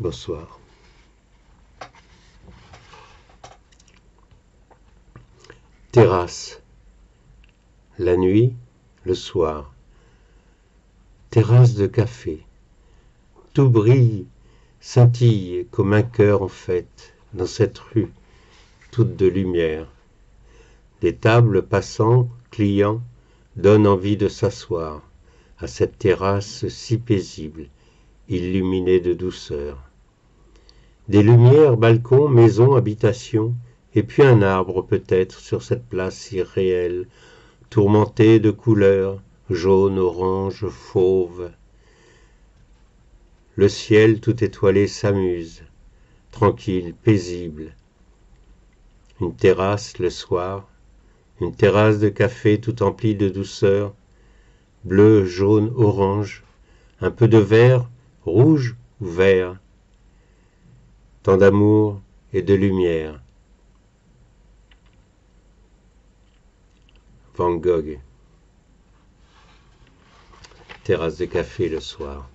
Bonsoir. Terrasse. La nuit, le soir. Terrasse de café. Tout brille, scintille comme un cœur en fête dans cette rue, toute de lumière. Des tables passant, clients, donnent envie de s'asseoir à cette terrasse si paisible, illuminée de douceur. Des lumières, balcons, maisons, habitations, et puis un arbre peut-être sur cette place irréelle, tourmentée de couleurs, jaune, orange, fauve. Le ciel tout étoilé s'amuse, tranquille, paisible. Une terrasse le soir, une terrasse de café tout emplie de douceur, bleu, jaune, orange, un peu de vert, rouge ou vert. Tant d'amour et de lumière. Van Gogh. Terrasse de café le soir.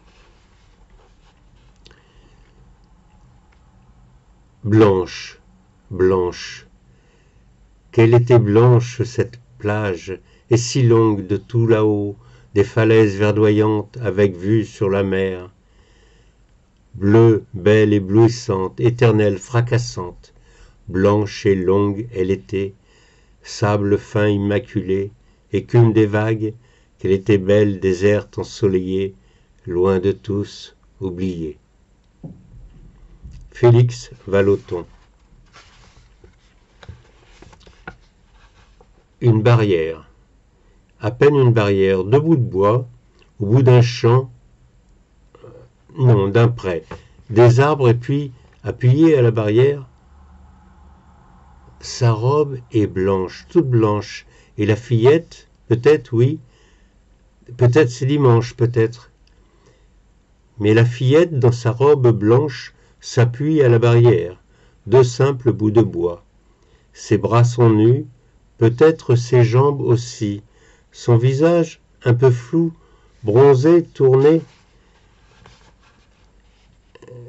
Blanche, blanche. Qu'elle était blanche cette plage, et si longue de tout là-haut, des falaises verdoyantes avec vue sur la mer. Bleue, belle, éblouissante, éternelle, fracassante, blanche et longue elle était, sable fin immaculé, écume des vagues, qu'elle était belle, déserte, ensoleillée, loin de tous, oubliée. Félix Vallotton. Une barrière, à peine une barrière, deux bouts de bois, au bout d'un champ, non, d'un pré, des arbres et puis, appuyé à la barrière, sa robe est blanche, toute blanche, et la fillette, peut-être, oui, peut-être c'est dimanche, peut-être. Mais la fillette, dans sa robe blanche, s'appuie à la barrière, deux simples bouts de bois. Ses bras sont nus, peut-être ses jambes aussi, son visage un peu flou, bronzé, tourné.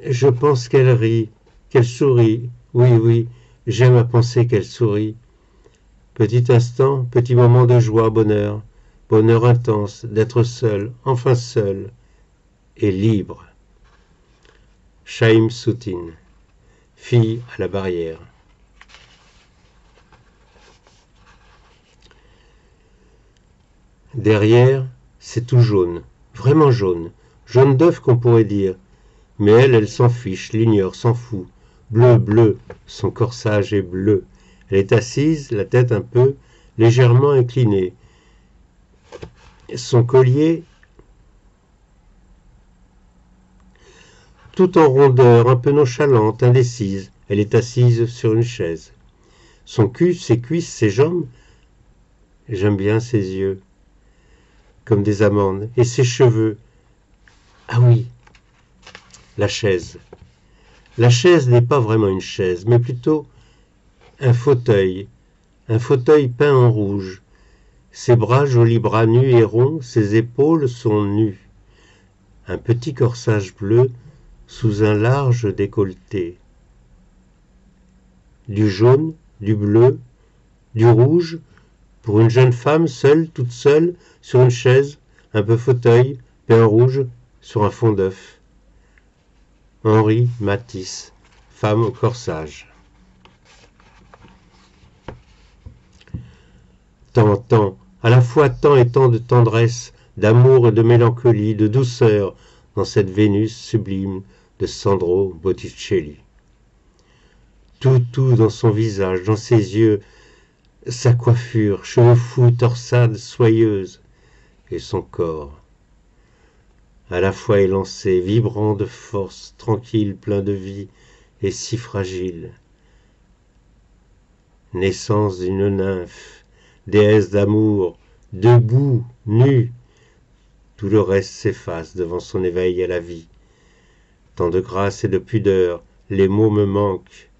Je pense qu'elle rit, qu'elle sourit, oui, oui, j'aime à penser qu'elle sourit. Petit instant, petit moment de joie, bonheur, bonheur intense d'être seul, enfin seul, et libre. Chaim Soutine, fille à la barrière. Derrière, c'est tout jaune, vraiment jaune, jaune d'œuf qu'on pourrait dire. Mais elle s'en fiche, l'ignore, s'en fout. Bleu, bleu, son corsage est bleu. Elle est assise, la tête un peu, légèrement inclinée. Son collier, tout en rondeur, un peu nonchalante, indécise. Elle est assise sur une chaise. Son cul, ses cuisses, ses jambes, j'aime bien ses yeux, comme des amandes, et ses cheveux. Ah oui, la chaise. La chaise n'est pas vraiment une chaise, mais plutôt un fauteuil peint en rouge. Ses bras, jolis bras nus et ronds, ses épaules sont nues. Un petit corsage bleu sous un large décolleté. Du jaune, du bleu, du rouge, pour une jeune femme seule, toute seule, sur une chaise, un peu fauteuil, peint en rouge, sur un fond d'œuf. Henri Matisse, femme au corsage. Tant, à la fois tant et tant de tendresse, d'amour et de mélancolie, de douceur dans cette Vénus sublime de Sandro Botticelli. Tout dans son visage, dans ses yeux, sa coiffure, cheveux fous, torsade soyeuse, et son corps, à la fois élancé, vibrant de force, tranquille, plein de vie, et si fragile. Naissance d'une nymphe, déesse d'amour, debout, nue, tout le reste s'efface devant son éveil à la vie. Tant de grâce et de pudeur, les mots me manquent,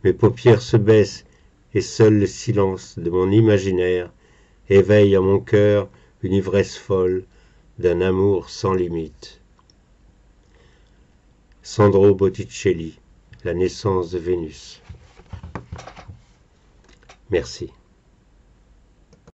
mes paupières se baissent, et seul le silence de mon imaginaire éveille en mon cœur une ivresse folle d'un amour sans limite. Sandro Botticelli, La naissance de Vénus. Merci.